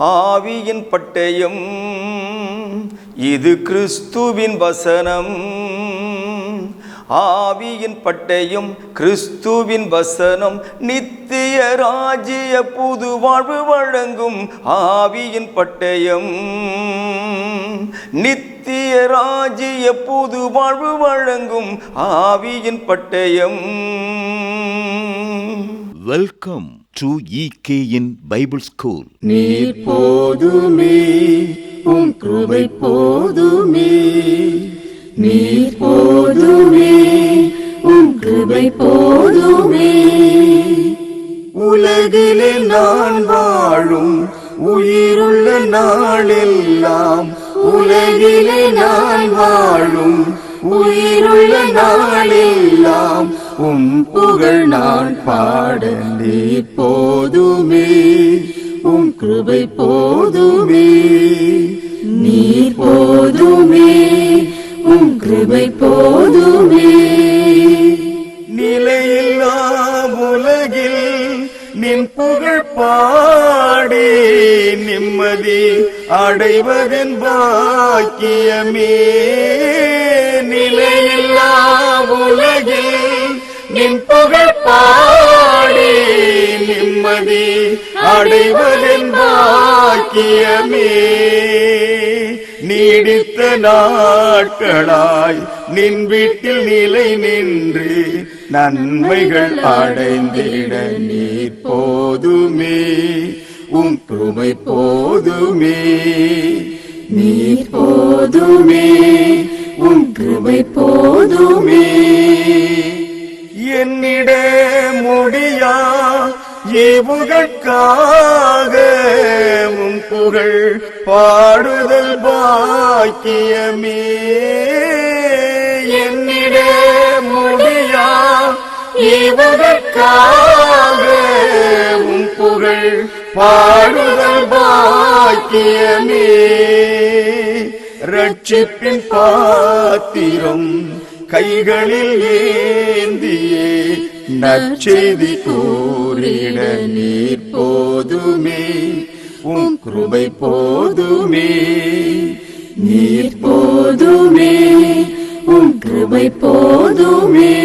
ஆவியின் பட்டயம், இது கிறிஸ்துவின் வசனம். ஆவியின் பட்டயம், கிறிஸ்துவின் வசனம், நித்திய ராஜ்ய புது வாழ்வு வழங்கும். ஆவியின் பட்டயம், நித்திய ராஜ்ய புது வாழ்வு வழங்கும். ஆவியின் பட்டயம். Welcome to EKN Bible school. நீர் போதுமே, உம் கிருபை போதுமே. நீர் போதுமே, உம் கிருபை போதுமே. உலகிலே நான் வாழும் உயிருள்ள நாளெல்லாம், உலகிலே நான் வாழும் உயிருள்ள நாளெல்லாம், உம் புகழ் நான் பாட. நீர் போதுமே, உம் கிருபை போதுமே. நீர் போதுமே, உம் கிருபை போதுமே. நிலையில்லா உலகில் நின் புகழ் பாடி நிம்மதி அடைவதன் பாக்கியமே. நிலையில்லா உலகில் நின் புகழ் பாடி நிம்மதி அடைவதன் பாக்கியமே. நீடித்த நாட்களாய் நின் வீட்டில் நிலை நின்று நன்மைகள் அடைந்திட. நீர் போதுமே, உம் கிருபை போதுமே. நீர் போதுமே, உம் கிருபை போதுமே. என்னிட முடியா ஏவுகட்காக உம் புகழ் பாடுதல் பாக்கியமே. என்னிட முடியா ஏவுகட்காக உம் புகழ் பாடுதல் பாக்கியமே. ரட்சிப்பின் பாத்திரம் கைகளில் ஏந்தியே நற்செய்தி கூறிட. நீர் போதுமே, உம் கிருபை போதுமே. நீர் போதுமே, உம் கிருபை போதுமே.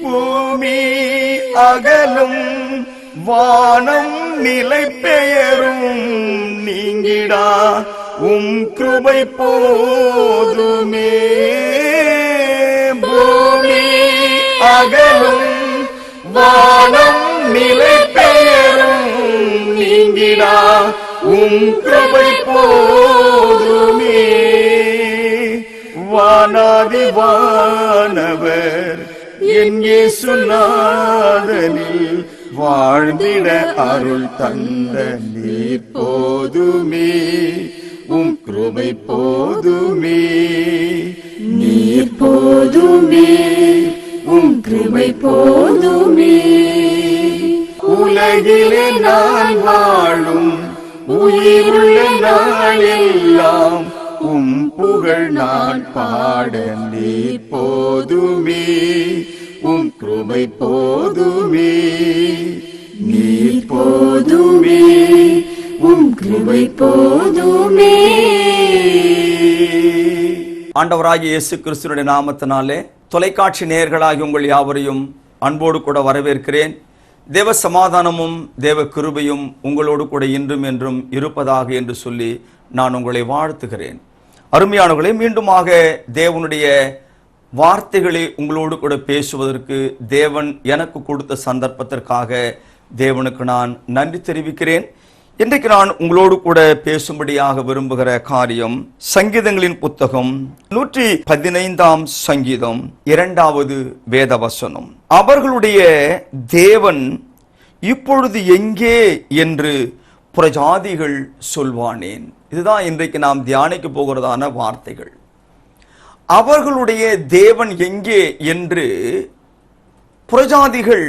பூமி அகலும் வானம் நிலை பெயரும் நீங்கிடா உம் கிருபை போதுமே. பூமி அகலும் வானம் நிலை பெயரும் நீங்கிடா உம் கிருபை போதுமே. வானாதி வானவர் என் இயேசு நாதனில் வாழ்ந்திட அருள் தந்த. நீர் போதுமே, உம் கிருபை போதுமே. நீர் போதுமே, உம் கிருபை போதுமே. உலகிலே நான் வாழும் உயிருள்ள நாளெல்லாம், உம் புகழ் நான் பாட. நீர் போதுமே, உம் கிருபை போதுமே. நீர் போதுமே, உம் கிருபை போதுமே. ஆண்டவராகிய இயேசு கிறிஸ்துவினுடைய நாமத்தினாலே தொலைக்காட்சி நேயர்களாகி உங்கள் யாவரையும் அன்போடு கூட வரவேற்கிறேன். தேவ சமாதானமும் தேவ கிருபையும் உங்களோடு கூட இன்றும் என்றும் இருப்பதாக என்று சொல்லி நான் உங்களை வாழ்த்துகிறேன். அருமையானவர்களே, மீண்டுமாக தேவனுடைய வார்த்தைகளை உங்களோடு கூட பேசுவதற்கு தேவன் எனக்கு கொடுத்த சந்தர்ப்பத்திற்காக தேவனுக்கு நான் நன்றி தெரிவிக்கிறேன். இன்றைக்கு நான் உங்களோடு கூட பேசும்படியாக விரும்புகிற காரியம் சங்கீதங்களின் புத்தகம் 115 சங்கீதம் 2வது வேதவசனம். அவர்களுடைய தேவன் இப்பொழுது எங்கே என்று புறஜாதிகள் சொல்வானேன். இதுதான் இன்றைக்கு நாம் தியானிக்க போகிறதான வார்த்தைகள். அவர்களுடைய தேவன் எங்கே என்று புறஜாதிகள்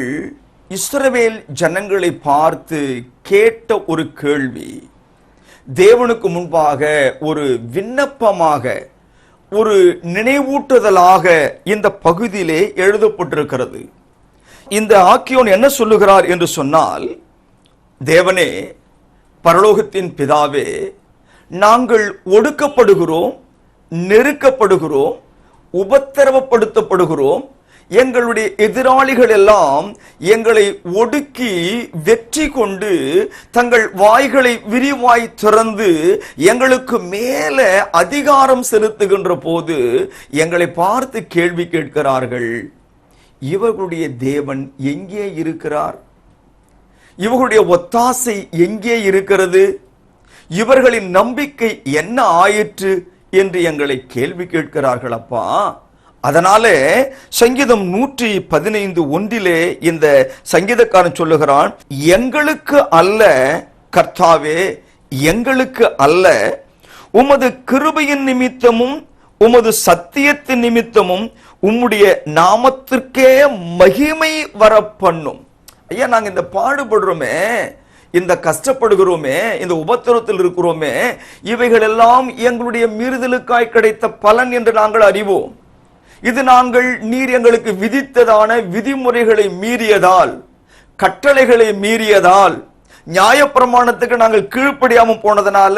இஸ்ரவேல் ஜனங்களை பார்த்து கேட்ட ஒரு கேள்வி தேவனுக்கு முன்பாக ஒரு விண்ணப்பமாக, ஒரு நினைவூட்டுதலாக இந்த பகுதியிலே எழுதப்பட்டிருக்கிறது. இந்த ஆக்கியோன் என்ன சொல்லுகிறார் என்று சொன்னால், தேவனே, பரலோகத்தின் பிதாவே, நாங்கள் ஒடுக்கப்படுகிறோம், நெருக்கப்படுகிறோம், உபத்திரவப்படுத்தப்படுகிறோம். எங்களுடைய எதிராளிகள் எல்லாம் எங்களை ஒடுக்கி வெற்றி கொண்டு தங்கள் வாய்களை விரிவாய் திறந்து எங்களுக்கு மேல அதிகாரம் செலுத்துகின்ற போது எங்களை பார்த்து கேள்வி கேட்கிறார்கள். இவர்களுடைய தேவன் எங்கே இருக்கிறார்? இவர்களுடைய ஒத்தாசை எங்கே இருக்கிறது? இவர்களின் நம்பிக்கை என்ன ஆயிற்று என்று எங்களை கேள்வி கேட்கிறார்கள் அப்பா. அதனாலே சங்கீதம் 115:1 இந்த சங்கீதக்காரன் சொல்லுகிறான், எங்களுக்கு அல்ல கர்த்தாவே, எங்களுக்கு அல்ல, உமது கிருபையின் நிமித்தமும் உமது சத்தியத்தின் நிமித்தமும் உம்முடைய நாமத்திற்கே மகிமை வர பண்ணும். ஐயா, நாங்க இந்த பாடுபடுறோமே, இந்த கஷ்டப்படுகிறோமே, இந்த உபத்திரத்தில் இருக்கிறோமே, இவைகள் எல்லாம் எங்களுடைய மீறுதலுக்காய் கிடைத்த பலன் என்று நாங்கள் அறிவோம். இது நாங்கள் நீர் எங்களுக்கு விதித்ததான விதிமுறைகளை மீறியதால், கட்டளைகளை மீறியதால், நியாயப்பிரமாணத்துக்கு நாங்கள் கீழ்ப்படியாமல் போனதனால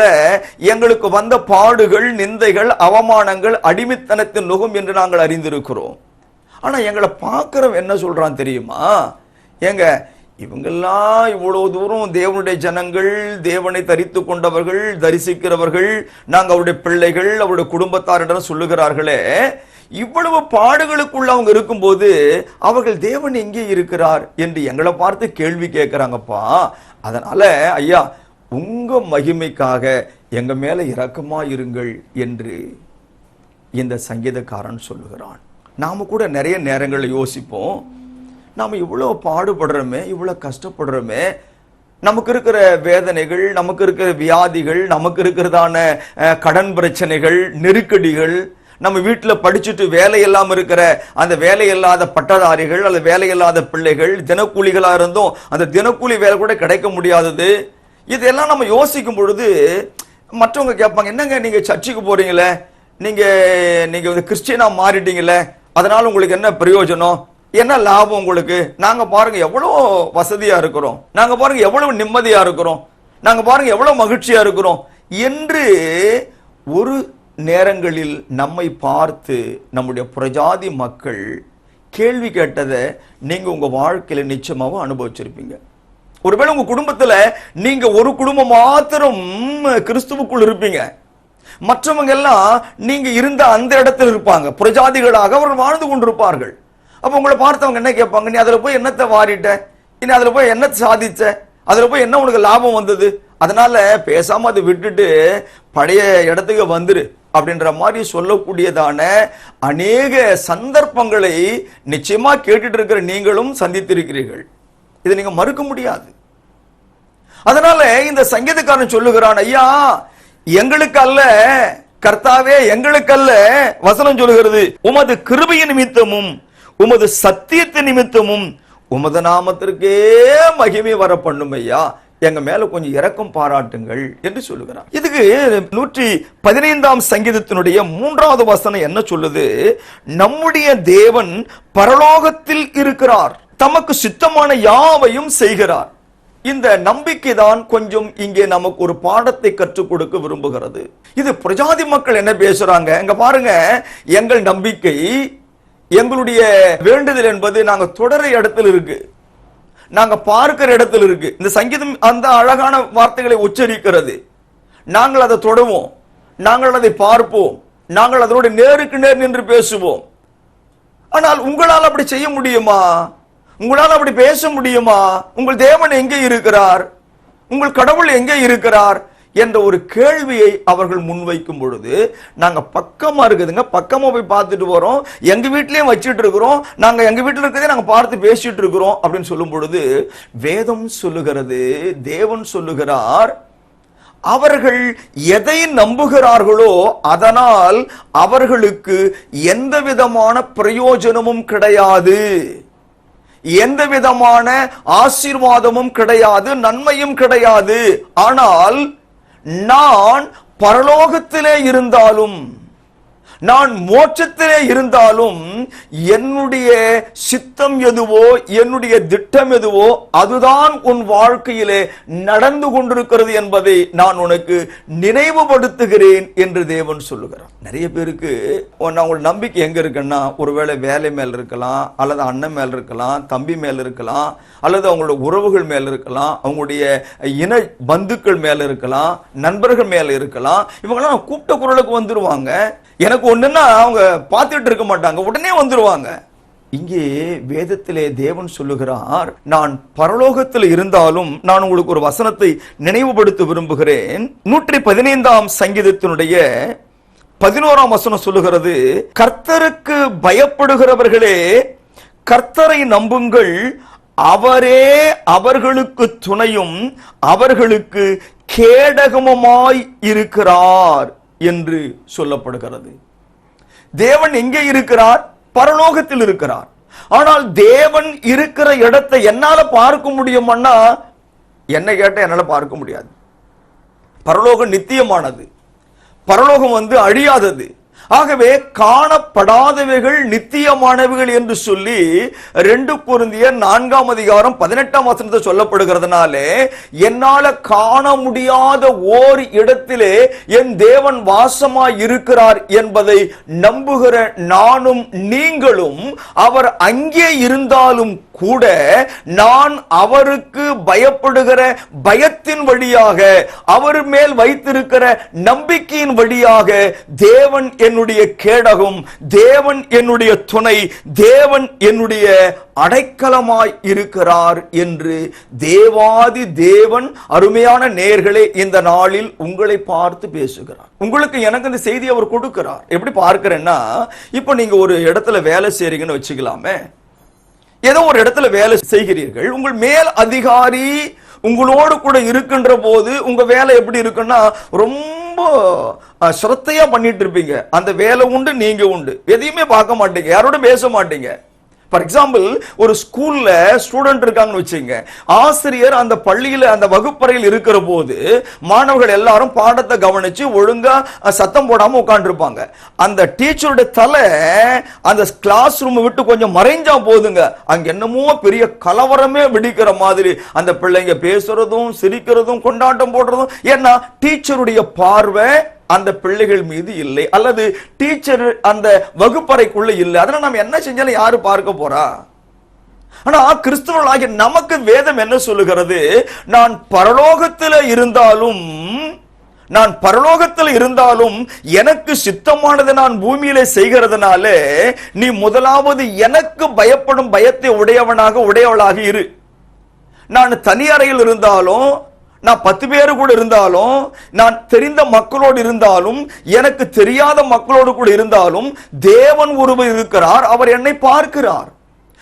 எங்களுக்கு வந்த பாடுகள், நிந்தைகள், அவமானங்கள், அடிமைத்தனத்தின் நுகம் என்று நாங்கள் அறிந்திருக்கிறோம். ஆனா எங்களை பார்க்கிறவன் என்ன சொல்றான் தெரியுமா? ஏங்க, இவங்கெல்லாம் இவ்வளவு தூரம் தேவனுடைய ஜனங்கள், தேவனை தரித்து கொண்டவர்கள், தரிசிக்கிறவர்கள், நாங்க அவருடைய பிள்ளைகள், அவருடைய குடும்பத்தாரிடம் சொல்லுகிறார்களே, இவ்வளவு பாடுகளுக்குள்ள அவங்க இருக்கும்போது அவர்கள் தேவன் எங்கே இருக்கிறார் என்று எங்களை பார்த்து கேள்வி கேட்கிறாங்கப்பா. அதனால ஐயா, உங்க மகிமைக்காக எங்க மேல இரக்கமா இருங்கள் என்று இந்த சங்கீதக்காரன் சொல்லுகிறான். நாம கூட நிறைய நேரங்களில் யோசிப்போம், நாம இவ்வளவு பாடுபடுறோமே, இவ்வளவு கஷ்டப்படுறோமே, நமக்கு இருக்கிற வேதனைகள், நமக்கு இருக்கிற வியாதிகள், நமக்கு இருக்கிறதான கடன் பிரச்சனைகள், நெருக்கடிகள், நம்ம வீட்டில் படிச்சுட்டு வேலையில்லாம இருக்கிற அந்த வேலையில்லாத பட்டதாரிகள் அல்லது வேலையில்லாத பிள்ளைகள், தினக்கூலிகளா இருந்தும் அந்த தினக்கூலி வேலை கூட கிடைக்க முடியாதது, இதெல்லாம் நம்ம யோசிக்கும் பொழுது மற்றவங்க கேட்பாங்க, என்னங்க நீங்க சர்ச்சுக்கு போறீங்களே, நீங்க கிறிஸ்டியனா மாறிட்டீங்களே, அதனால உங்களுக்கு என்ன பிரயோஜனம், என்ன லாபம் உங்களுக்கு? நாங்க பாருங்க எவ்வளவு வசதியா இருக்கிறோம், நாங்க பாருங்க எவ்வளவு நிம்மதியா இருக்கிறோம், நாங்க பாருங்க எவ்வளவு மகிழ்ச்சியா இருக்கிறோம் என்று ஒரு நேரங்களில் நம்மை பார்த்து நம்முடைய புறஜாதி மக்கள் கேள்வி கேட்டதை நீங்க உங்க வாழ்க்கையில நிச்சயமாக அனுபவிச்சிருப்பீங்க. ஒருவேளை உங்க குடும்பத்துல நீங்க ஒரு குடும்பம் மாத்திரம் கிறிஸ்துவுக்குள் இருப்பீங்க, மற்றவங்க எல்லாம் நீங்க இருந்த அந்த இடத்துல இருப்பாங்க, புறஜாதிகளாக அவர்கள் வாழ்ந்து கொண்டிருப்பார்கள். அப்ப உங்களை பார்த்தவங்க என்ன கேட்பாங்க, நீ அதுல போய் என்னத்தை வாரிட்ட, நீ அதுல போய் என்ன சாதிச்ச, அதுல போய் என்ன உனக்கு லாபம் வந்தது, அதனால பேசாம அதை விட்டுட்டு பழைய இடத்துக்கு வந்துரு அப்படின்ற மாதிரி சொல்லக்கூடியதான அநேக சந்தர்ப்பங்களை நிச்சயமா கேட்டுட்டு இருக்கிற நீங்களும் சந்தித்திருக்கிறீர்கள். இதை நீங்க மறுக்க முடியாது. அதனால இந்த சங்கீதக்காரன் சொல்லுகிறான், ஐயா எங்களுக்கு அல்ல கர்த்தாவே, எங்களுக்கு அல்ல, வசனம் சொல்லுகிறது, உமது கிருபையின் நிமித்தமும் உமது சத்தியத்தின் நிமித்தமும் உமது நாமத்திற்கே மகிமை வர பண்ணும் ஐயா, எங்க மேல கொஞ்சம் இரக்கம் பாராட்டுங்கள் என்று சொல்லுகிறார். இதுக்கு 115ஆம் சங்கீதத்தினுடைய 3வது வசனம் என்ன சொல்லுது? நம்முடைய தேவன் பரலோகத்தில் இருக்கிறார், தமக்கு சித்தமான யாவையும் செய்கிறார். இந்த நம்பிக்கை தான் கொஞ்சம் இங்கே நமக்கு ஒரு பாடத்தை கற்றுக் கொடுக்க விரும்புகிறது. இது பிரஜாதி மக்கள் என்ன பேசுறாங்க, இங்க பாருங்க, எங்கள் நம்பிக்கை, எங்களுடைய வேண்டுதல் என்பது நாங்க தொடர இடத்தில் இருக்கு, நாங்க பார்க்கிற இடத்தில் இருக்கு. இந்த சங்கீதம் அந்த அழகான வார்த்தைகளை உச்சரிக்கிறது. நாங்கள் அதை தொடுவோம், நாங்கள் அதை பார்ப்போம், நாங்கள் அதோட நேருக்கு நேர் நின்று பேசுவோம். ஆனால் உங்களால் அப்படி செய்ய முடியுமா? உங்களால் அப்படி பேச முடியுமா? உங்கள் தேவன் எங்கே இருக்கிறார், உங்கள் கடவுள் எங்கே இருக்கிறார் என்ற ஒரு கேள்வியை அவர்கள் முன்வைக்கும் பொழுது, நாங்க பக்கமா இருக்குதுங்க, பக்கமா போய் பார்த்துட்டு வரோம், எங்க வீட்லயும் வச்சுட்டு இருக்கிறோம், நாங்க எங்க வீட்டுல இருக்கிறதே நாங்க பார்த்து பேசிட்டு இருக்கிறோம் அப்படின்னு சொல்லும் பொழுது வேதம் சொல்லுகிறது, தேவன் சொல்லுகிறார், அவர்கள் எதை நம்புகிறார்களோ அதனால் அவர்களுக்கு எந்த விதமான பிரயோஜனமும் கிடையாது, எந்த விதமான ஆசீர்வாதமும் கிடையாது, நன்மையும் கிடையாது. ஆனால் நான் பரலோகத்திலே இருந்தாலும் நான் மோட்சத்திலே இருந்தாலும் என்னுடைய சித்தம் எதுவோ, என்னுடைய திட்டம் எதுவோ, அதுதான் உன் வாழ்க்கையிலே நடந்து கொண்டிருக்கிறது என்பதை நான் உனக்கு நினைவுபடுத்துகிறேன் என்று தேவன் சொல்லுகிறார். நிறைய பேருக்கு அவங்க நம்பிக்கை எங்க இருக்குன்னா, ஒருவேளை வேலை மேல் இருக்கலாம், அல்லது அண்ணன் மேல் இருக்கலாம், தம்பி மேல் இருக்கலாம், அல்லது அவங்களோட உறவுகள் மேல் இருக்கலாம், அவங்களுடைய இன பந்துக்கள் மேல இருக்கலாம், நண்பர்கள் மேல இருக்கலாம். இவங்கெல்லாம் கூப்பிட்ட குரலுக்கு வந்துருவாங்க. எனக்கு ஒண்ணுன்னா அவங்க பார்த்துட்டு இருக்க மாட்டாங்க, உடனே வந்துருவாங்க. இங்கே வேதத்திலே தேவன் சொல்லுகிறார், நான் பரலோகத்தில் இருந்தாலும் நான் உங்களுக்கு ஒரு வசனத்தை நினைவுபடுத்த விரும்புகிறேன். 115ஆம் சங்கீதத்தினுடைய 11ஆம் வசனம் சொல்லுகிறது, கர்த்தருக்கு பயப்படுகிறவர்களே கர்த்தரை நம்புங்கள், அவரே அவர்களுக்கு துணையும் அவர்களுக்கு கேடகமுமாய் இருக்கிறார் என்று சொல்லப்படுகிறது. தேவன் எங்கே இருக்கிறார்? பரலோகத்தில் இருக்கிறார். ஆனால் தேவன் இருக்கிற இடத்தை என்னால பார்க்க முடியுமான்னா, என்ன கேட்ட என்னால பார்க்க முடியாது. பரலோகம் நித்தியமானது, பரலோகம் அழியாதது. ஆகவே காணப்படாதவைகள் நித்தியமானவைகள் என்று சொல்லி 2 கொரிந்தியர் 4ஆம் அதிகாரம் 18ஆம் வசனத்தை சொல்லப்படுகிறதுனாலே, என்னால காண முடியாத ஓர் இடத்திலே என் தேவன் வாசமாய் இருக்கிறார் என்பதை நம்புகிற நானும் நீங்களும், அவர் அங்கே இருந்தாலும் கூட நான் அவருக்கு பயப்படுகிற பயத்தின் வழியாக, அவர் மேல் வைத்திருக்கிற நம்பிக்கையின் வழியாக, தேவன் என்னுடைய கேடகம், தேவன் என்னுடைய துணை, தேவன் என்னுடைய அடைக்கலமாய் இருக்கிறார் என்று தேவாதி தேவன் அருமையான நேயர்களே இந்த நாளில் உங்களை பார்த்து பேசுகிறார். உங்களுக்கு எனக்கு இந்த செய்தி அவர் கொடுக்கிறார். எப்படி பார்க்கிறேன்னா, இப்ப நீங்க ஒரு இடத்துல வேலை செய்றீங்கன்னு வச்சுக்கலாமே. ஏதோ ஒரு இடத்துல வேலை செய்கிறீர்கள், உங்கள் மேல் அதிகாரி உங்களோடு கூட இருக்கின்ற போது உங்க வேலை எப்படி இருக்குன்னா, ரொம்ப சிரத்தையா பண்ணிட்டு இருப்பீங்க. அந்த வேலை உண்டு, நீங்க உண்டு, எதையுமே பார்க்க மாட்டீங்க, யாரோட பேச மாட்டீங்க. ஃபார் எக்ஸாம்பிள், ஒரு ஸ்கூல்ல ஸ்டூடெண்ட் இருக்காங்கன்னு வச்சுங்க, ஆசிரியர் அந்த பள்ளியில அந்த வகுப்பறையில் இருக்கிற போது மாணவர்கள் எல்லாரும் பாடத்தை கவனிச்சு ஒழுங்கா சத்தம் போடாம உட்கார்ந்து இருப்பாங்க. அந்த டீச்சருடைய தலை அந்த கிளாஸ் ரூம் விட்டு கொஞ்சம் மறைஞ்சா போதுங்க, அங்க என்னமோ பெரிய கலவரமே வெடிக்கிற மாதிரி அந்த பிள்ளைங்க பேசுறதும் சிரிக்கிறதும் கொண்டாட்டம் போடுறதும். ஏன்னா டீச்சருடைய பார்வை அந்த பிள்ளைகள் மீது இல்லை, அல்லது டீச்சர் அந்த வகுப்பறைக்குள்ள இல்லை. அதனால நம்ம என்ன செஞ்சாலும் யாரு பார்க்க போறா? ஆனா கிறிஸ்தவர்களாகிய நமக்கு வேதம் என்ன சொல்லுகிறது? நான் பரலோகத்தில் இருந்தாலும் எனக்கு சித்தமானது நான் பூமியிலே செய்கிறதுனால, நீ முதலாவது எனக்கு பயப்படும் பயத்தை உடையவளாக இரு. நான் தனி அறையில் இருந்தாலும், நான் 10 பேரு கூட இருந்தாலும், நான் தெரிந்த மக்களோடு இருந்தாலும், எனக்கு தெரியாத மக்களோடு கூட இருந்தாலும், தேவன் ஒருவர் இருக்கிறார். அவர் என்னை பார்க்கிறார்,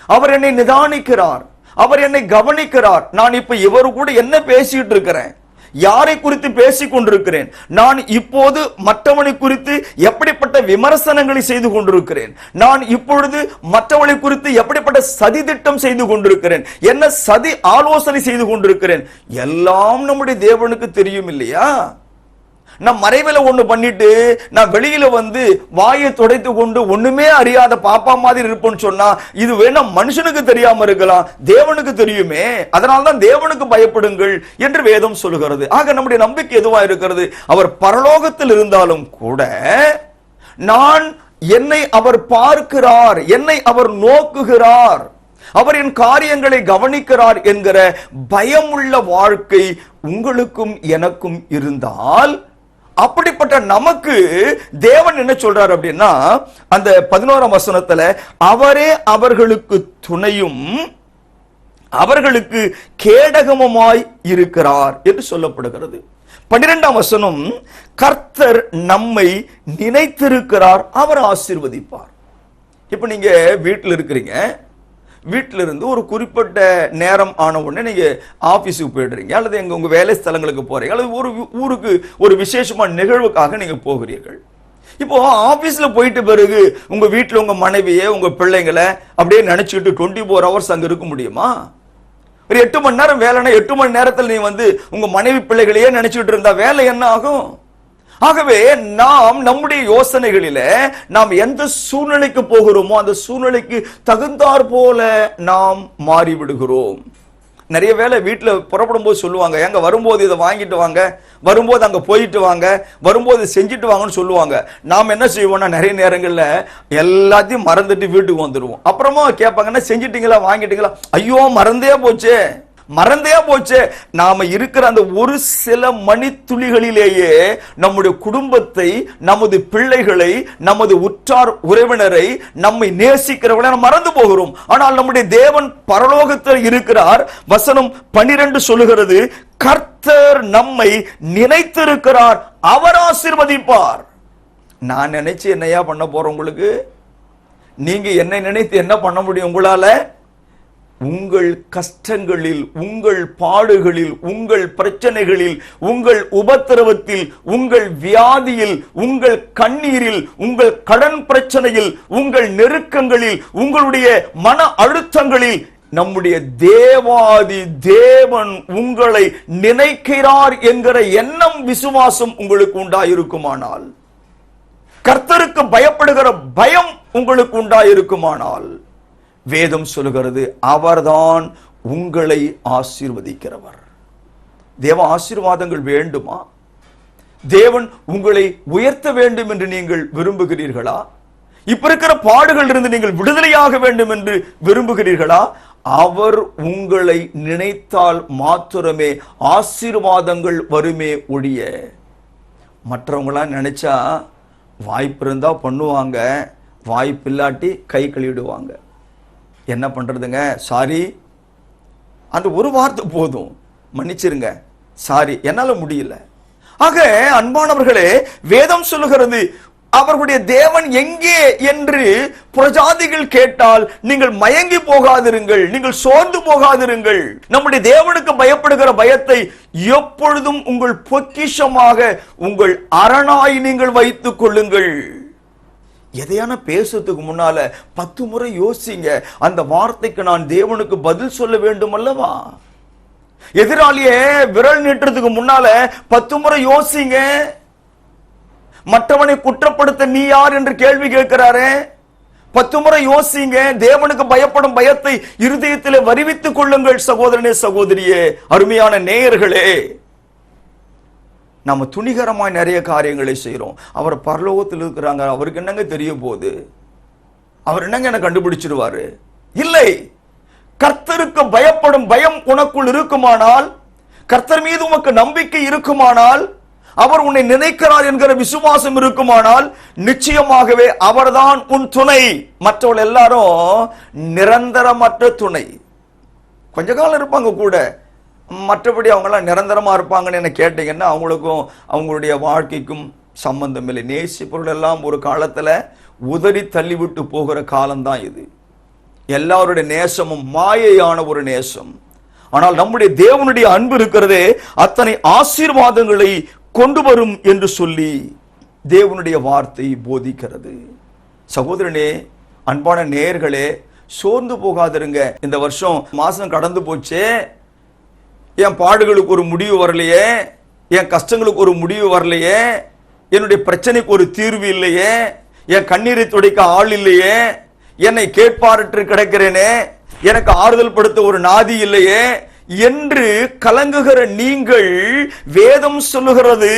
அவர் என்னை நிதானிக்கிறார், அவர் என்னை கவனிக்கிறார். நான் இப்ப இவரு கூட என்ன பேசிட்டு இருக்கிறேன், யாரை குறித்து பேசிக் கொண்டிருக்கிறேன், நான் இப்போது மற்றவனை குறித்து எப்படிப்பட்ட விமர்சனங்களை செய்து கொண்டிருக்கிறேன், நான் இப்பொழுது மற்றவனை குறித்து எப்படிப்பட்ட சதி திட்டம் செய்து கொண்டிருக்கிறேன், என்ன சதி ஆலோசனை செய்து கொண்டிருக்கிறேன், எல்லாம் நம்முடைய தேவனுக்கு தெரியும் இல்லையா? நான் மறைவில ஒண்ணு பண்ணிட்டு நான் வெளியில வாயை துடைத்து கொண்டு ஒண்ணுமே அறியாத பாப்பா மாதிரி இருப்பேன்னு சொன்னா, இது வேணா மனுஷனுக்கு தெரியாம இருக்கலாம், தேவனுக்கு தெரியுமே. அதனால்தான் தேவனுக்கு பயப்படுங்கள் என்று வேதம் சொல்லுகிறது. ஆக நம்முடைய நம்பிக்கை எதுவா இருக்கிறது? அவர் பரலோகத்தில் இருந்தாலும் கூட என்னை அவர் பார்க்கிறார், என்னை அவர் நோக்குகிறார், அவர் என் காரியங்களை கவனிக்கிறார் என்கிற பயமுள்ள வாழ்க்கை உங்களுக்கும் எனக்கும் இருந்தால், அப்படிப்பட்ட நமக்கு தேவன் என்ன சொல்றார் அப்படின்னா, அந்த 11ஆம் வசனத்துல அவரே அவர்களுக்கு துணையும் அவர்களுக்கு கேடகமுமாய் இருக்கிறார் என்று சொல்லப்படுகிறது. 12ஆம் வசனம், கர்த்தர் நம்மை நினைத்திருக்கிறார், அவர் ஆசீர்வதிப்பார். இப்ப நீங்க வீட்டில் இருக்கிறீங்க, வீட்டில இருந்து ஒரு குறிப்பிட்ட நேரம் ஆன உடனே நீங்க ஆபீஸுக்கு போயிடுறீங்க, அல்லது உங்க வேலை ஸ்தலங்களுக்கு போறீங்க, அல்லது ஒரு ஊருக்கு ஒரு விசேஷமான நிகழ்வுக்காக நீங்க போகிறீர்கள். இப்போ ஆபீஸ்ல போயிட்டு பிறகு உங்க வீட்டுல உங்க மனைவியை உங்க பிள்ளைங்களை அப்படியே நினைச்சுக்கிட்டு 24 hours அங்க இருக்க முடியுமா? ஒரு 8 மணி நேரம் வேலைன்னா 8 மணி நேரத்தில் நீ உங்க மனைவி பிள்ளைகளையே நினைச்சுக்கிட்டு இருந்தா வேலை என்ன ஆகும்? ஆகவே நாம் நம்முடைய யோசனைகளில நாம் எந்த சூழ்நிலைக்கு போகிறோமோ அந்த சூழ்நிலைக்கு தகுந்தாற் போல நாம் மாறிவிடுகிறோம். நிறைய வேளை வீட்டில் புறப்படும் போது சொல்லுவாங்க, எங்க வரும்போது இதை வாங்கிட்டு வாங்க, வரும்போது அங்க போயிட்டு வாங்க, வரும்போது செஞ்சுட்டு வாங்கன்னு சொல்லுவாங்க. நாம் என்ன செய்வோம்னா நிறைய நேரங்கள்ல எல்லாத்தையும் மறந்துட்டு வீட்டுக்கு வந்துடுவோம். அப்புறமா கேட்பாங்கன்னா செஞ்சிட்டீங்களா, வாங்கிட்டீங்களா, ஐயோ மறந்தே போச்சு. நாம இருக்கிற அந்த ஒரு சில மணித்துளிகளிலேயே நம்முடைய குடும்பத்தை, நமது பிள்ளைகளை, நமது உற்றார் உறவினரை, நம்மை நேசிக்கிறவர்களை மறந்து போகிறோம். ஆனால் நம்முடைய தேவன் பரலோகத்தில் இருக்கிறார். வசனம் 12 சொல்லுகிறது, கர்த்தர் நம்மை நினைத்திருக்கிறார், அவர் ஆசீர்வதிப்பார். நான் நினைச்சு என்னையா பண்ண போறேன் உங்களுக்கு? நீங்க என்னை நினைத்து என்ன பண்ண முடியும் உங்களால? உங்கள் கஷ்டங்களில், உங்கள் பாடுகளில், உங்கள் பிரச்சனைகளில், உங்கள் உபத்திரவத்தில், உங்கள் வியாதியில், உங்கள் கண்ணீரில், உங்கள் கடன் பிரச்சனையில், உங்கள் நெருக்கங்களில், உங்களுடைய மன அழுத்தங்களில் நம்முடைய தேவாதி தேவன் உங்களை நினைக்கிறார் என்கிற எண்ணம், விசுவாசம் உங்களுக்கு உண்டாயிருக்குமானால், கர்த்தருக்கு பயப்படுகிற பயம் உங்களுக்கு உண்டாயிருக்குமானால், வேதம் சொல்லுகிறது அவர்தான் உங்களை ஆசீர்வதிக்கிறவர். தேவ ஆசீர்வாதங்கள் வேண்டுமா? தேவன் உங்களை உயர்த்த வேண்டும் என்று நீங்கள் விரும்புகிறீர்களா? இப்ப இருக்கிற பாடுகள் இருந்து நீங்கள் விடுதலையாக வேண்டும் என்று விரும்புகிறீர்களா? அவர் உங்களை நினைத்தால் மாத்திரமே ஆசீர்வாதங்கள் வருமே ஒழிய, மற்றவங்களாம் நினைச்சா வாய்ப்பு இருந்தா பண்ணுவாங்க, வாய்ப்பு இல்லாட்டி கை கழுவிடுவாங்க. என்ன பண்றதுங்க? சாரி, அந்த ஒரு வார்த்தை போதும், மன்னிச்சிருங்க, சாரி, என்னால முடியல. ஆக அன்பானவர்களே, வேதம் சொல்லுகிறது அவர்களுடைய தேவன் எங்கே என்று புறஜாதிகள் கேட்டால் நீங்கள் மயங்கி போகாதிருங்கள், நீங்கள் சோர்ந்து போகாதிருங்கள். நம்முடைய தேவனுக்கு பயப்படுகிற பயத்தை எப்பொழுதும் உங்கள் பொக்கிஷமாக, உங்கள் அரணாய் நீங்கள் வைத்துக் கொள்ளுங்கள். எதையான பேசுறதுக்கு முன்னால 10 முறை யோசிங்க, அந்த வார்த்தைக்கு நான் தேவனுக்கு பதில் சொல்ல வேண்டும் அல்லவா? எதிராளியே விரல் நீட்டுறதுக்கு முன்னால 10 முறை யோசிங்க. மற்றவனை குற்றப்படுத்த நீ யார் என்று கேள்வி கேட்கிறாரே, 10 முறை யோசிங்க. தேவனுக்கு பயப்படும் பயத்தை இருதயத்திலே வருவித்துக் கொள்ளுங்கள். சகோதரனே, சகோதரியே, அருமையான நேயர்களே, நம்ம துணிகரமாய் நிறைய காரியங்களை செய்யறோம். அவர் பரலோகத்தில் இருக்கிறாங்க, அவருக்கு என்னங்க தெரிய போகுது? அவர் என்னங்க என்ன கண்டுபிடிச்சிருவாரு? இல்லை. கர்த்தருக்கு பயப்படும் பயம் உனக்குள் இருக்குமானால், கர்த்தர் மீது உனக்கு நம்பிக்கை இருக்குமானால், அவர் உன்னை நினைக்கிறார் என்கிற விசுவாசம் இருக்குமானால், நிச்சயமாகவே அவர்தான் உன் துணை. மற்றவர்கள் எல்லாரும் நிரந்தரமற்ற துணை. கொஞ்ச காலம் இருப்பாங்க கூட, மற்றபடி அவங்களாம் நிரந்தரமா இருப்பாங்கன்னு என்ன கேட்டீங்கன்னா அவங்களுக்கும் அவங்களுடைய வாழ்க்கைக்கும் சம்பந்தம் இல்லை. நேசிப்பொருள் எல்லாம் ஒரு காலத்துல உதறி தள்ளிவிட்டு போகிற காலம்தான் இது. எல்லாருடைய நேசமும் மாயையான ஒரு நேசம். ஆனால் நம்முடைய தேவனுடைய அன்பு இருக்கிறதே அத்தனை ஆசீர்வாதங்களை கொண்டு வரும் என்று சொல்லி தேவனுடைய வார்த்தை போதிக்கிறது. சகோதரனே, அன்பான நேயர்களே, சோர்ந்து போகாதிருங்க. இந்த வருஷம் மாசம் கடந்து போச்சே, என் பாடுகளுக்கு ஒரு முடிவு வரலையே, என் கஷ்டங்களுக்கு ஒரு முடிவு வரலையே, என்னுடைய பிரச்சனைக்கு ஒரு தீர்வு இல்லையே, என் கண்ணீரை துடைக்க ஆள் இல்லையே, என்னை கேட்பாரற்று கிடக்கிறேனே, எனக்கு ஆறுதல் படுத்த ஒரு நாதி இல்லையே என்று கலங்குகிற நீங்கள், வேதம் சொல்லுகிறது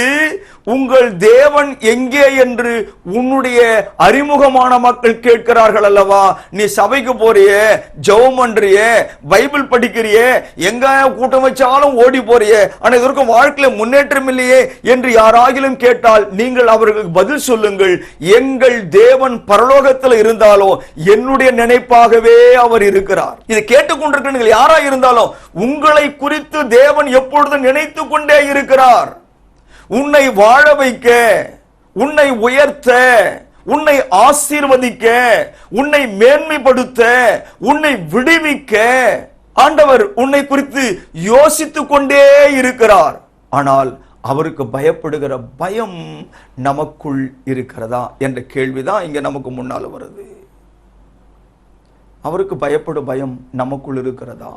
உங்கள் தேவன் எங்கே என்று உன்னுடைய அறிமுகமான மக்கள் கேட்கிறார்கள் அல்லவா? நீ சபைக்கு போறியே, ஜெபம் பண்றியே, பைபிள் படிக்கிறியே, எங்க கூட்டம் வச்சாலும் ஓடி போறியே, ஆனா இதற்கு வாழ்க்கையில முன்னேற்றம் இல்லையே என்று யாராகிலும் கேட்டால் நீங்கள் அவர்களுக்கு பதில் சொல்லுங்கள், எங்கள் தேவன் பரலோகத்தில் இருந்தாலோ என்னுடைய நினைப்பாகவே அவர் இருக்கிறார். இதை கேட்டுக்கொண்டிருக்கிற நீங்கள் யாரா இருந்தாலும் உங்களை குறித்து தேவன் எப்பொழுதும் நினைத்துக் கொண்டே இருக்கிறார். உன்னை வாழ வைக்க, உன்னை உயர்த்த, உன்னை ஆசீர்வதிக்க, உன்னை மேன்மைப்படுத்த, உன்னை விடுவிக்க ஆண்டவர் உன்னை குறித்து யோசித்துக் கொண்டே இருக்கிறார். ஆனால் அவருக்கு பயப்படுகிற பயம் நமக்குள் இருக்கிறதா என்ற கேள்விதான் இங்க நமக்கு முன்னால வருது. அவருக்கு பயப்படும் பயம் நமக்குள் இருக்கிறதா?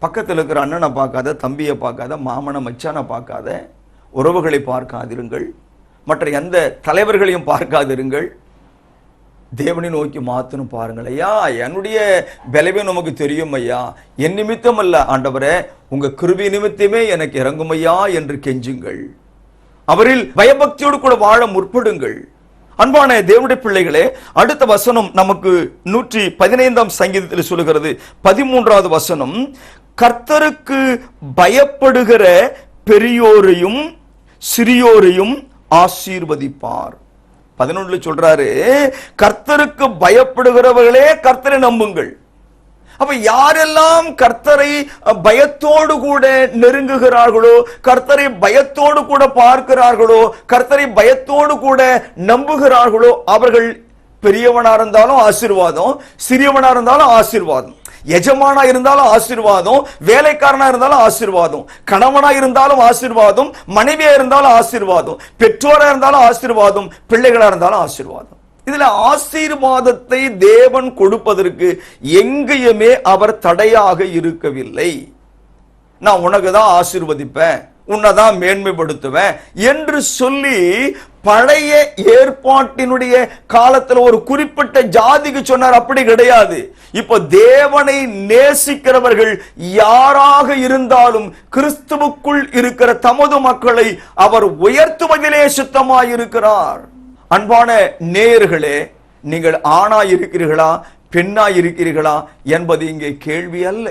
பக்கத்தில் இருக்கிற அண்ணனை பார்க்காத, தம்பியை பார்க்காத, மாமனை மச்சானை பார்க்காத, உறவுகளை பார்க்காதிருங்கள். மற்ற எந்த தலைவர்களையும் பார்க்காதிருங்கள். தேவனை நோக்கி மாத்தணும் பாருங்கள். ஐயா, என்னுடைய பலவீனம் நமக்கு தெரியும் ஐயா, என் நிமித்தம் அல்ல ஆண்டவரே, உங்க கிருபை நிமித்தமே எனக்கு இறங்கும் ஐயா என்று கெஞ்சுங்கள். அவரில் பயபக்தியோடு கூட வாழ முற்படுங்கள். அன்பான தேவனுடைய பிள்ளைகளே, அடுத்த வசனம் நமக்கு 115ஆம் சங்கீதத்தில் சொல்லுகிறது. 13வது வசனம், கர்த்தருக்கு பயப்படுகிற பெரியோரையும் சிறியோரையும் ஆசீர்வதிப்பார். 11 சொல்றாரு, கர்த்தருக்கு பயப்படுகிறவர்களே கர்த்தரை நம்புங்கள். அப்ப யாரெல்லாம் கர்த்தரை பயத்தோடு கூட நெருங்குகிறார்களோ, கர்த்தரை பயத்தோடு கூட பார்க்கிறார்களோ, கர்த்தரை பயத்தோடு கூட நம்புகிறார்களோ, அவர்கள் பெரியவனா இருந்தாலும் ஆசீர்வாதம், சிறியவனா இருந்தாலும் ஆசீர்வாதம், எஜமானா இருந்தாலும் ஆசீர்வாதம், வேலைக்காரனா இருந்தாலும் ஆசீர்வாதம், கணவனா இருந்தாலும் ஆசீர்வாதம், மனைவியா இருந்தாலும் ஆசீர்வாதம், பெற்றோரா இருந்தாலும் ஆசீர்வாதம், பிள்ளைகளா இருந்தாலும் ஆசீர்வாதம். இதுல ஆசீர்வாதத்தை தேவன் கொடுப்பதற்கு எங்கேயுமே அவர் தடையாக இருக்கவில்லை. நான் உனக்கு தான் ஆசீர்வதிப்பேன், உன்னைதான் மேன்மைப்படுத்துவேன் என்று சொல்லி பழைய ஏற்பாட்டினுடைய காலத்துல ஒரு குறிப்பிட்ட ஜாதிக்கு சொன்னார். அப்படி கிடையாது. இப்ப தேவனை நேசிக்கிறவர்கள் யாராக இருந்தாலும் கிறிஸ்துவுக்குள் இருக்கிற தமது மக்களை அவர் உயர்த்துவதிலே சுத்தமாயிருக்கிறார். அன்பான நேயர்களே, நீங்கள் ஆணா இருக்கிறீர்களா பெண்ணா இருக்கிறீர்களா என்பது இங்கே கேள்வி அல்ல.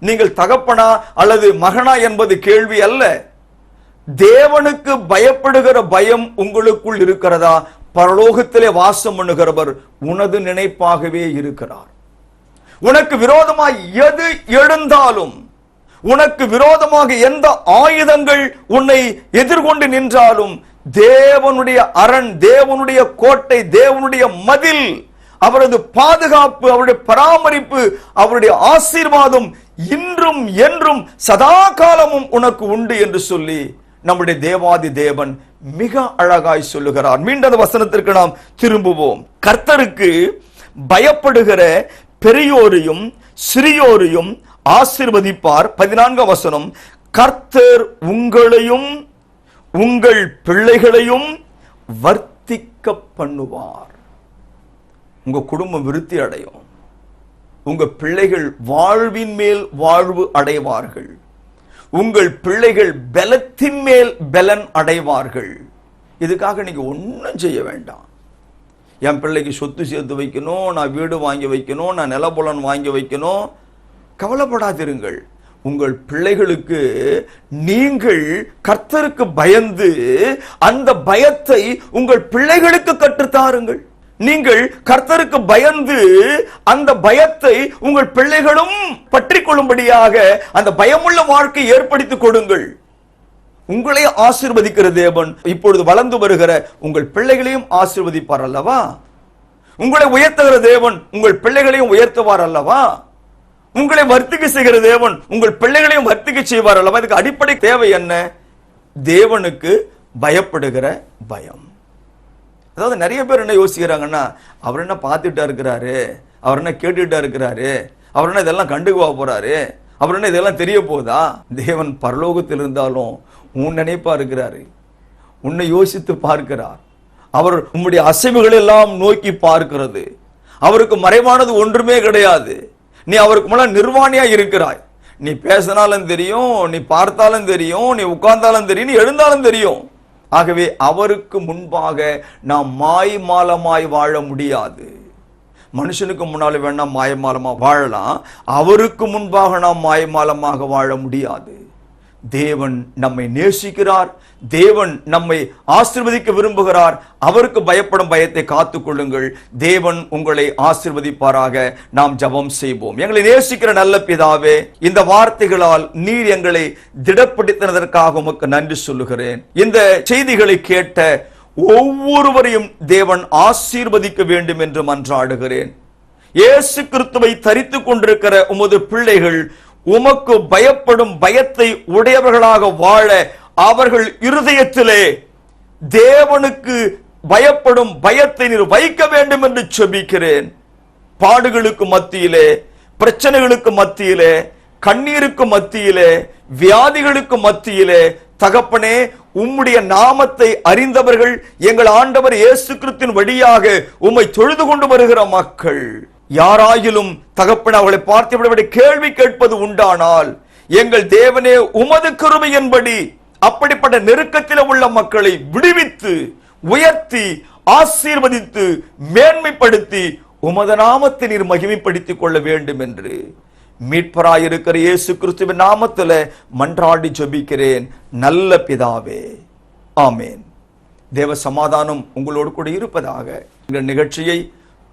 நீங்கள் தகப்பனா அல்லது மகனா என்பது கேள்வி அல்ல. தேவனுக்கு பயப்படுகிற பயம் உங்களுக்குள் இருக்கிறதா? பரலோகத்திலே வாசம் பண்ணுகிறவர் உனது நினைப்பாகவே இருக்கிறார். உனக்கு விரோதமாய் எது எழுந்தாலும், உனக்கு விரோதமாக எந்த ஆயுதங்கள் உன்னை எதிர்கொண்டு நின்றாலும், தேவனுடைய அரண், தேவனுடைய கோட்டை, தேவனுடைய மதில், அவரது பாதுகாப்பு, அவருடைய பராமரிப்பு, அவருடைய ஆசீர்வாதம் இன்றும் என்றும் சதா காலமும் உனக்கு உண்டு என்று சொல்லி நம்முடைய தேவாதி தேவன் மிக அழகாய் சொல்லுகிறார். மீண்டும் அந்த வசனத்திற்கு நாம் திரும்புவோம். கர்த்தருக்கு பயப்படுகிற பெரியோரையும் சிறியோரையும் ஆசீர்வதிப்பார். 14ஆம் வசனம், கர்த்தர் உங்களையும் உங்கள் பிள்ளைகளையும் வர்த்திக்க பண்ணுவார். உங்க குடும்பம் விருத்தி அடையும். உங்க பிள்ளைகள் வாழ்வின் மேல் வாழ்வு அடைவார்கள். உங்கள் பிள்ளைகள் பலத்தின் மேல் பலன் அடைவார்கள். இதுக்காக நீங்க ஒன்றும் செய்ய வேண்டாம். என் பிள்ளைக்கு சொத்து சேர்த்து வைக்கணும், நான் வீடு வாங்கி வைக்கணும், நான் நிலபுலன் வாங்கி வைக்கணும், கவலைப்படாதிருங்கள். உங்கள் பிள்ளைகளுக்கு நீங்கள் கர்த்தருக்கு பயந்து அந்த பயத்தை உங்கள் பிள்ளைகளுக்கு கற்றுத்தாருங்கள். நீங்கள் கர்த்தருக்கு பயந்து அந்த பயத்தை உங்கள் பிள்ளைகளும் பற்றி கொள்ளும்படியாக அந்த பயமுள்ள வாழ்க்கை ஏற்படுத்திக் கொடுங்கள். உங்களை ஆசீர்வதிக்கிற தேவன் இப்பொழுது வளர்ந்து வருகிற உங்கள் பிள்ளைகளையும் ஆசீர்வதிப்பார் அல்லவா? உங்களை உயர்த்துகிற தேவன் உங்கள் பிள்ளைகளையும் உயர்த்துவார் அல்லவா? உங்களை வர்த்திக்க செய்கிற தேவன் உங்கள் பிள்ளைகளையும் வர்த்திக்க செய்வார் அல்லவா? இதுக்கு அடிப்படை தேவை என்ன? தேவனுக்கு பயப்படுகிற பயம். அதாவது நிறைய பேர் என்ன யோசிக்கிறாங்கன்னா, அவர் என்ன பார்த்துட்டா இருக்கிறாரு, அவர் என்ன கேட்டுட்டா இருக்கிறாரு, அவர் என்ன இதெல்லாம் கண்டுக்குவா போறாரு, அவர் என்ன இதெல்லாம் தெரிய போதா? தேவன் பரலோகத்தில் இருந்தாலும் உன் நினைப்பா இருக்கிறாரு, உன்னை யோசித்து பார்க்கிறார். அவர் உன்னுடைய அசைவுகள் எல்லாம் நோக்கி பார்க்கிறது. அவருக்கு மறைவானது ஒன்றுமே கிடையாது. நீ அவருக்கு முன்னாடி நிர்வாணியா இருக்கிறாய். நீ பேசினாலும் தெரியும், நீ பார்த்தாலும் தெரியும், நீ உட்கார்ந்தாலும் தெரியும், நீ எழுந்தாலும் தெரியும். ஆகவே அவருக்கு முன்பாக நாம் மாய்மாலமாய் வாழ முடியாது. மனுஷனுக்கு முன்னால வேணா மாயமாலமா வாழலாம், அவருக்கு முன்பாக நாம் மாயமாலமாக வாழ முடியாது. தேவன் நம்மை நேசிக்கிறார், தேவன் நம்மை ஆசீர்வதிக்க விரும்புகிறார். அவருக்கு பயப்படும் பயத்தை காத்துக் கொள்ளுங்கள். தேவன் உங்களை ஆசீர்வதிப்பாராக. நாம் ஜெபம் செய்வோம். எங்களை நேசிக்கிற நல்ல பிதாவே, இந்த வார்த்தைகளால் நீர் எங்களை திடப்படுத்தினதற்காக உமக்கு நன்றி சொல்லுகிறேன். இந்த செய்திகளை கேட்ட ஒவ்வொருவரையும் தேவன் ஆசீர்வதிக்க வேண்டும் என்று மன்றாடுகிறேன். இயேசு கிறிஸ்துவை தரித்துக் கொண்டிருக்கிற உமது பிள்ளைகள் உமக்கு பயப்படும் பயத்தை உடையவர்களாக வாழ அவர்கள் இருதயத்திலே தேவனுக்கு பயப்படும் பயத்தை நீர் வைக்க வேண்டும் என்று செபிக்கிறேன். பாடுகளுக்கு மத்தியிலே, பிரச்சனைகளுக்கு மத்தியிலே, கண்ணீருக்கு மத்தியிலே, வியாதிகளுக்கு மத்தியிலே தகப்பனே, உம்முடைய நாமத்தை அறிந்தவர்கள் எங்கள் ஆண்டவர் இயேசு கிறிஸ்துவின் வழியாக உம்மை தொழுது கொண்டு வருகிற மக்கள் யாராயிலும் தகப்பனே அவர்களை பார்த்து கேள்வி கேட்பது உண்டானால், எங்கள் தேவனே உமது கிருபையின்படி அப்படிப்பட்ட நெருக்கத்தில் உள்ள மக்களை விடுவித்து உயர்த்தி ஆசீர்வதித்து மேன்மைப்படுத்தி உமது நாமத்தை நீர் மகிமைப்படுத்திக் கொள்ள வேண்டும் என்று மீட்பராயிருக்கிற இயேசு கிறிஸ்துவின் நாமத்தில் மன்றாடி ஜெபிக்கிறேன் நல்ல பிதாவே, ஆமேன். தேவ சமாதானம் உங்களோடு கூட இருப்பதாக. இந்த நிகழ்ச்சியை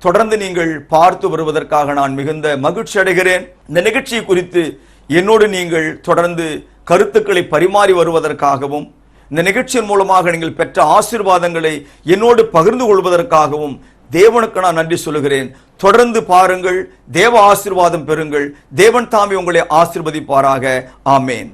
தொடர்ந்து நீங்கள் பார்த்து வருவதற்காக நான் மிகுந்த மகிழ்ச்சி அடைகிறேன். இந்த நிகழ்ச்சியை குறித்து என்னோடு நீங்கள் தொடர்ந்து கருத்துக்களை பரிமாறி வருவதற்காகவும், இந்த நிகழ்ச்சியின் மூலமாக நீங்கள் பெற்ற ஆசீர்வாதங்களை என்னோடு பகிர்ந்து கொள்வதற்காகவும் தேவனுக்கு நான் நன்றி சொல்லுகிறேன். தொடர்ந்து பாருங்கள், தேவ ஆசீர்வாதம் பெறுங்கள். தேவன் தாமே உங்களை ஆசீர்வதிப்பாராக. ஆமேன்.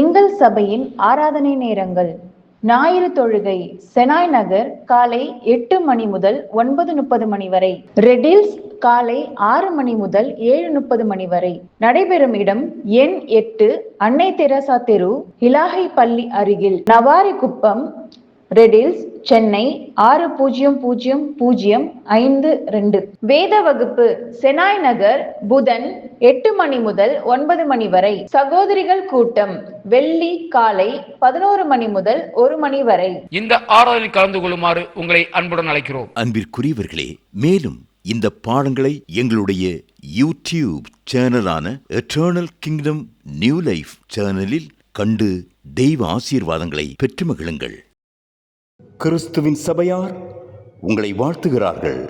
எங்கள் சபையின் ஆராதனை நேரங்கள்: ஞாயிறு தொழுகை செனாய் நகர் காலை 8 மணி முதல் 9:30 மணி வரை, ரெடில்ஸ் காலை 6 மணி முதல் 7:30 மணி வரை. நடைபெறும் இடம் எண் 8, அன்னை தெரசா தெரு, இலாகை பள்ளி அருகில், நவாரி குப்பம், ரெடில்ஸ், சென்னை 600052. வேத வகுப்பு செனாய் நகர் புதன் 8 மணி முதல் 9 மணி வரை. சகோதரிகள் கூட்டம் வெள்ளி காலை 11 மணி முதல் 1 மணி வரை. இந்த ஆராதனை கலந்து கொள்ளுமாறு உங்களை அன்புடன் அழைக்கிறோம். அன்பிற்குரியவர்களே, மேலும் இந்த பாடங்களை எங்களுடைய யூடியூப் சேனலான எட்டர்னல் கிங்டம் நியூ லைஃப் சேனலில் கண்டு தெய்வ ஆசீர்வாதங்களை பெற்று மகிழுங்கள். கிறிஸ்துவின் சபையார் உங்களை வாழ்த்துகிறார்கள்.